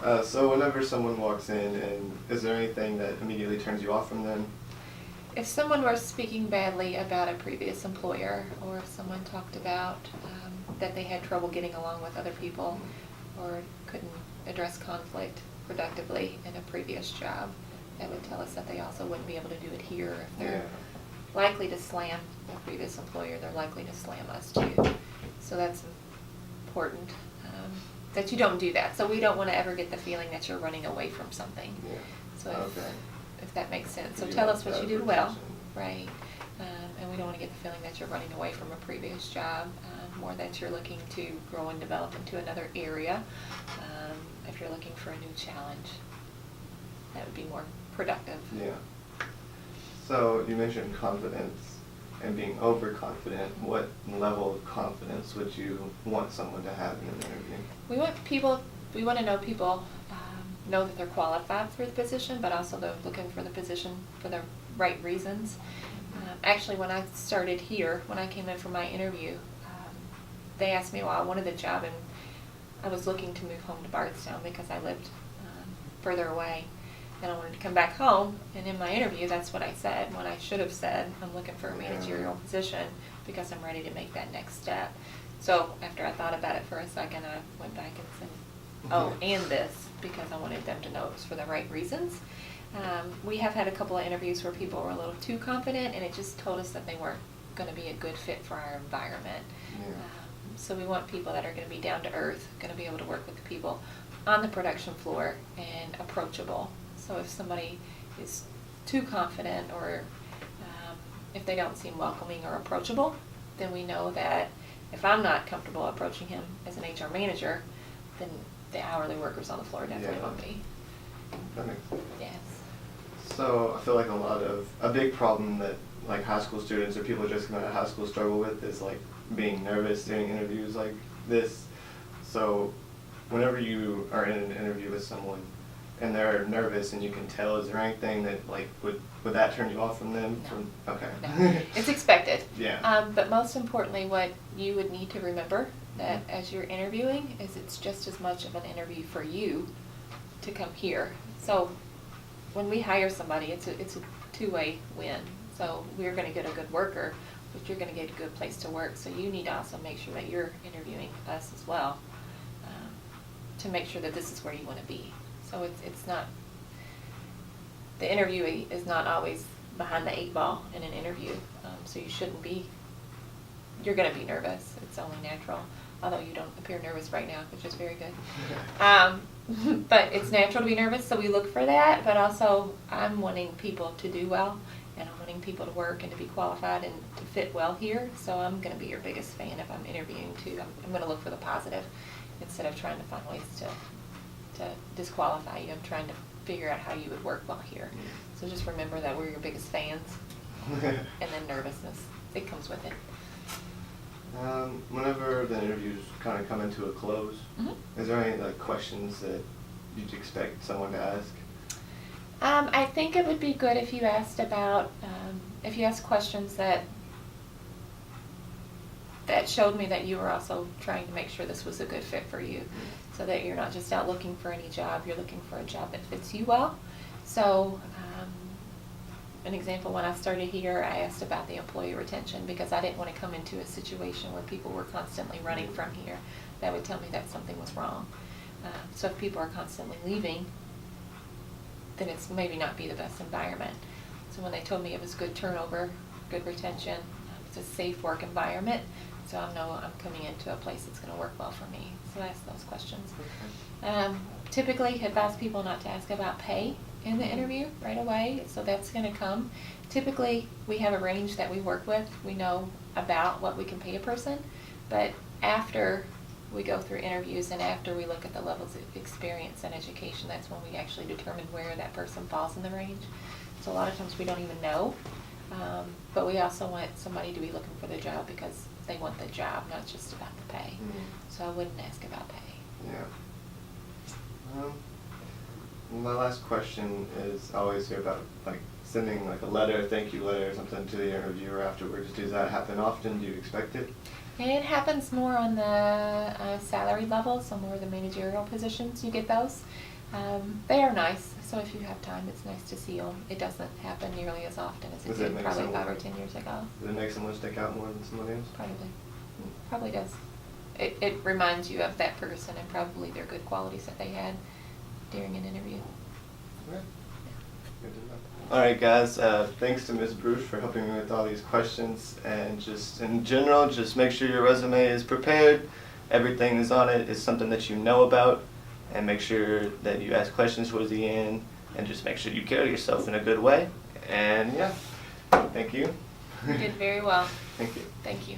So whenever someone walks in, and is there anything that immediately turns you off from them? If someone were speaking badly about a previous employer, or if someone talked about that they had trouble getting along with other people, or couldn't address conflict productively in a previous job, that would tell us that they also wouldn't be able to do it here. If they're likely to slam a previous employer, they're likely to slam us too. So that's important, that you don't do that. So we don't want to ever get the feeling that you're running away from something. Yeah. So if that makes sense. So You tell want us what that you do well, protection. right? And we don't want to get the feeling that you're running away from a previous job, more that you're looking to grow and develop into another area. If you're looking for a new challenge, that would be more productive. Yeah. So you mentioned confidence and being overconfident. What level of confidence would you want someone to have in an interview? We want to know people know that they're qualified for the position, but also they're looking for the position for the right reasons. Actually, when I started here, when I came in for my interview, they asked me why I wanted the job, and I was looking to move home to Bardstown because I lived further away, and I wanted to come back home. And in my interview, that's what I said, when I should have said I'm looking for a managerial position because I'm ready to make that next step. So after I thought about it for a second, I went back and said, oh, and this, because I wanted them to know it was for the right reasons. We have had a couple of interviews where people were a little too confident, and it just told us that they weren't going to be a good fit for our environment. Yeah. So we want people that are going to be down to earth, going to be able to work with the people on the production floor, and approachable. So if somebody is too confident, or if they don't seem welcoming or approachable, then we know that if I'm not comfortable approaching him as an HR manager, then the hourly workers on the floor definitely won't be. That makes sense. Yes. So I feel like a big problem that like high school students or people just coming out of high school struggle with is like being nervous doing interviews like this. So whenever you are in an interview with someone and they're nervous and you can tell, is there anything that like would that turn you off from them? No. Okay. No. It's expected. Yeah. But most importantly, what you would need to remember that as you're interviewing is it's just as much of an interview for you to come here. So when we hire somebody, it's a two-way win. So we're going to get a good worker, but you're going to get a good place to work. So you need to also make sure that you're interviewing us as well, to make sure that this is where you want to be. So it's not, the interviewee is not always behind the 8 ball in an interview. So you shouldn't be, you're going to be nervous. It's only natural. Although you don't appear nervous right now, which is very good. But it's natural to be nervous, so we look for that. But also, I'm wanting people to do well, and I'm wanting people to work and to be qualified and to fit well here. So I'm going to be your biggest fan if I'm interviewing too. I'm going to look for the positive instead of trying to find ways to disqualify you. I'm trying to figure out how you would work well here. So just remember that we're your biggest fans, and then nervousness, it comes with it. Whenever the interviews kind of come into a close, Mm-hmm. is there any like questions that you'd expect someone to ask? I think it would be good if you asked about, if you asked questions that showed me that you were also trying to make sure this was a good fit for you, so that you're not just out looking for any job, you're looking for a job that fits you well. So, an example, when I started here, I asked about the employee retention because I didn't want to come into a situation where people were constantly running from here. That would tell me that something was wrong. So if people are constantly leaving, then it's maybe not be the best environment. So when they told me it was good turnover, good retention, it's a safe work environment, so I know I'm coming into a place that's going to work well for me. So I ask those questions. Typically advise people not to ask about pay in the interview right away, so that's going to come. Typically we have a range that we work with. We know about what we can pay a person, but after we go through interviews and after we look at the levels of experience and education, that's when we actually determine where that person falls in the range. So a lot of times we don't even know, but we also want somebody to be looking for the job because they want the job, not just about the pay. So I wouldn't ask about pay. Yeah. My last question is, I always hear about like sending like a letter, a thank you letter or something to the interviewer afterwards. Does that happen often? Do you expect it? It happens more on the salary level, so more the managerial positions, you get those. They are nice, so if you have time, it's nice to see them. It doesn't happen nearly as often as it Does it did make probably someone- 5 or 10 years ago. Does it make someone stick out more than somebody else? Probably does. It reminds you of that person and probably their good qualities that they had during an interview. Okay. Good to know. All right, guys. Thanks to Ms. Bruce for helping me with all these questions, and just in general, just make sure your resume is prepared. Everything is on it is something that you know about, and make sure that you ask questions towards the end, and just make sure you carry yourself in a good way. And yeah, thank you. You did very well. Thank you. Thank you.